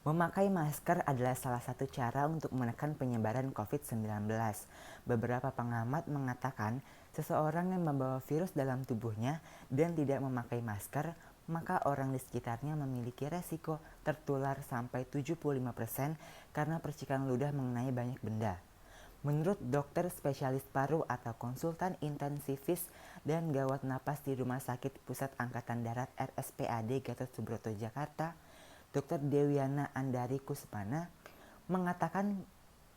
Memakai masker adalah salah satu cara untuk menekan penyebaran COVID-19. Beberapa pengamat mengatakan seseorang yang membawa virus dalam tubuhnya dan tidak memakai masker, maka orang di sekitarnya memiliki resiko tertular sampai 75% karena percikan ludah mengenai banyak benda. Menurut dokter spesialis paru atau konsultan intensivis dan gawat napas di Rumah Sakit Pusat Angkatan Darat RSPAD Gatot Subroto Jakarta, Dr. Dewiana Andari Kusmana mengatakan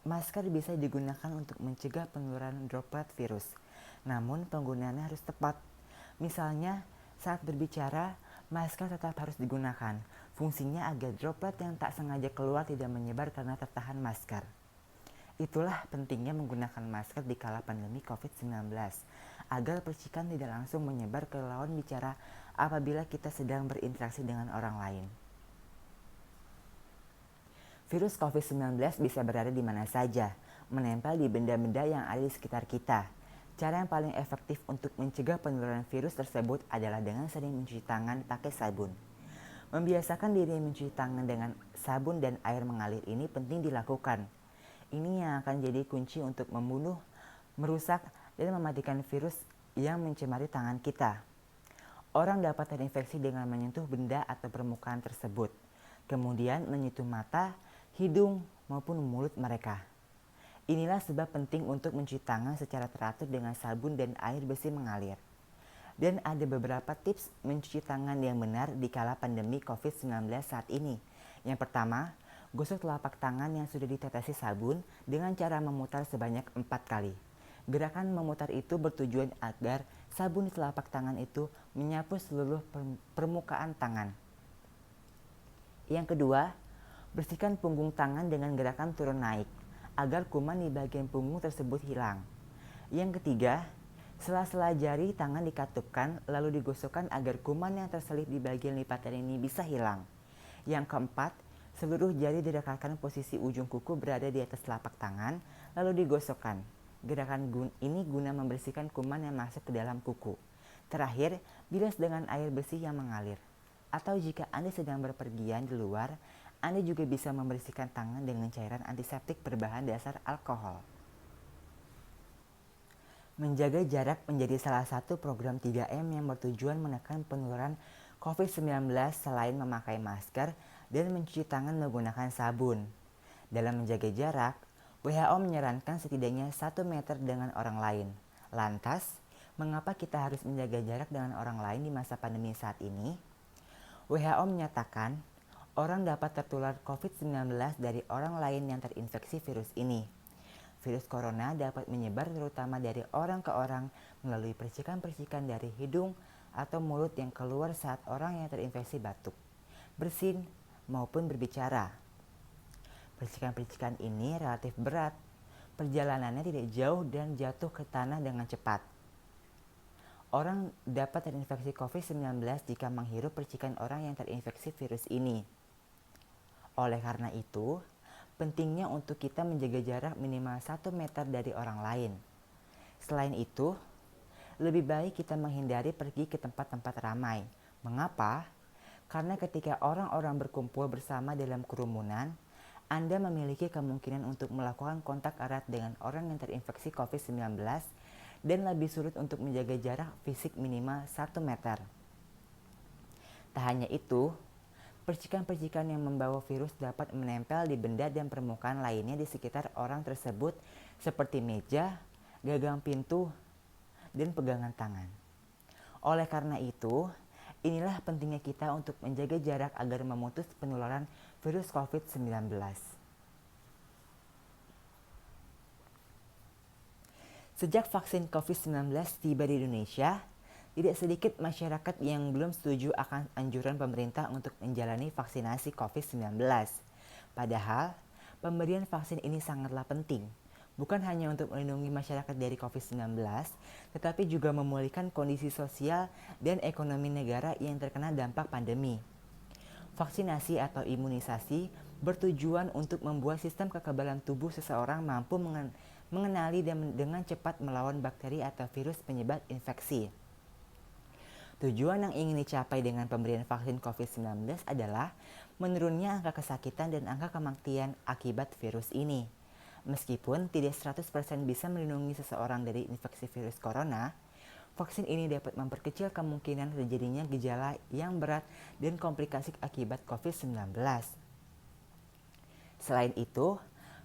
masker bisa digunakan untuk mencegah penularan droplet virus. Namun penggunaannya harus tepat. Misalnya saat berbicara, masker tetap harus digunakan. Fungsinya agar droplet yang tak sengaja keluar tidak menyebar karena tertahan masker. Itulah pentingnya menggunakan masker di kala pandemi COVID-19, agar percikan tidak langsung menyebar ke lawan bicara apabila kita sedang berinteraksi dengan orang lain. Virus COVID-19 bisa berada di mana saja, menempel di benda-benda yang ada di sekitar kita. Cara yang paling efektif untuk mencegah penularan virus tersebut adalah dengan sering mencuci tangan pakai sabun. Membiasakan diri mencuci tangan dengan sabun dan air mengalir ini penting dilakukan. Ini yang akan jadi kunci untuk membunuh, merusak, dan mematikan virus yang mencemari tangan kita. Orang dapat terinfeksi dengan menyentuh benda atau permukaan tersebut, kemudian menyentuh mata, hidung, maupun mulut mereka. Inilah sebab penting untuk mencuci tangan secara teratur dengan sabun dan air bersih mengalir. Dan ada beberapa tips mencuci tangan yang benar di kala pandemi COVID-19 saat ini. Yang pertama, gosok telapak tangan yang sudah ditetesi sabun dengan cara memutar sebanyak 4 kali. Gerakan memutar itu bertujuan agar sabun di telapak tangan itu menyapu seluruh permukaan tangan. Yang kedua, bersihkan punggung tangan dengan gerakan turun naik, agar kuman di bagian punggung tersebut hilang. Yang ketiga, sela-sela jari tangan dikatupkan lalu digosokkan agar kuman yang terselip di bagian lipatan ini bisa hilang. Yang keempat, seluruh jari direkatkan posisi ujung kuku berada di atas telapak tangan lalu digosokkan. Gerakan ini guna membersihkan kuman yang masuk ke dalam kuku. Terakhir, bilas dengan air bersih yang mengalir. Atau jika Anda sedang berpergian di luar, Anda juga bisa membersihkan tangan dengan cairan antiseptik berbahan dasar alkohol. Menjaga jarak menjadi salah satu program 3M yang bertujuan menekan penularan COVID-19 selain memakai masker dan mencuci tangan menggunakan sabun. Dalam menjaga jarak, WHO menyarankan setidaknya 1 meter dengan orang lain. Lantas, mengapa kita harus menjaga jarak dengan orang lain di masa pandemi saat ini? WHO menyatakan, orang dapat tertular COVID-19 dari orang lain yang terinfeksi virus ini. Virus corona dapat menyebar terutama dari orang ke orang melalui percikan-percikan dari hidung atau mulut yang keluar saat orang yang terinfeksi batuk, bersin, maupun berbicara. Percikan-percikan ini relatif berat, perjalanannya tidak jauh dan jatuh ke tanah dengan cepat. Orang dapat terinfeksi COVID-19 jika menghirup percikan orang yang terinfeksi virus ini. Oleh karena itu, pentingnya untuk kita menjaga jarak minimal 1 meter dari orang lain. Selain itu, lebih baik kita menghindari pergi ke tempat-tempat ramai. Mengapa? Karena ketika orang-orang berkumpul bersama dalam kerumunan, Anda memiliki kemungkinan untuk melakukan kontak erat dengan orang yang terinfeksi COVID-19 dan lebih sulit untuk menjaga jarak fisik minimal 1 meter. Tak hanya itu, percikan-percikan yang membawa virus dapat menempel di benda dan permukaan lainnya di sekitar orang tersebut seperti meja, gagang pintu, dan pegangan tangan. Oleh karena itu, inilah pentingnya kita untuk menjaga jarak agar memutus penularan virus COVID-19. Sejak vaksin COVID-19 tiba di Indonesia, tidak sedikit masyarakat yang belum setuju akan anjuran pemerintah untuk menjalani vaksinasi COVID-19. Padahal, pemberian vaksin ini sangatlah penting, bukan hanya untuk melindungi masyarakat dari COVID-19, tetapi juga memulihkan kondisi sosial dan ekonomi negara yang terkena dampak pandemi. Vaksinasi atau imunisasi bertujuan untuk membuat sistem kekebalan tubuh seseorang mampu mengenali dan dengan cepat melawan bakteri atau virus penyebab infeksi. Tujuan yang ingin dicapai dengan pemberian vaksin COVID-19 adalah menurunnya angka kesakitan dan angka kematian akibat virus ini. Meskipun tidak 100% bisa melindungi seseorang dari infeksi virus corona, vaksin ini dapat memperkecil kemungkinan terjadinya gejala yang berat dan komplikasi akibat COVID-19. Selain itu,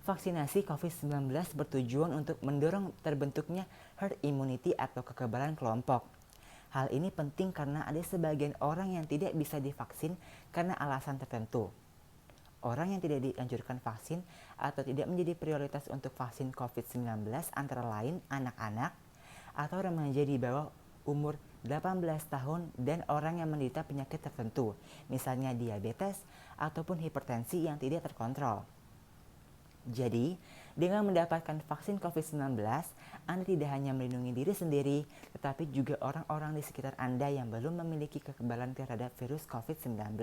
vaksinasi COVID-19 bertujuan untuk mendorong terbentuknya herd immunity atau kekebalan kelompok. Hal ini penting karena ada sebagian orang yang tidak bisa divaksin karena alasan tertentu. Orang yang tidak dianjurkan vaksin atau tidak menjadi prioritas untuk vaksin COVID-19 antara lain anak-anak atau remaja di bawah umur 18 tahun dan orang yang menderita penyakit tertentu, misalnya diabetes ataupun hipertensi yang tidak terkontrol. Jadi, dengan mendapatkan vaksin COVID-19, Anda tidak hanya melindungi diri sendiri, tetapi juga orang-orang di sekitar Anda yang belum memiliki kekebalan terhadap virus COVID-19.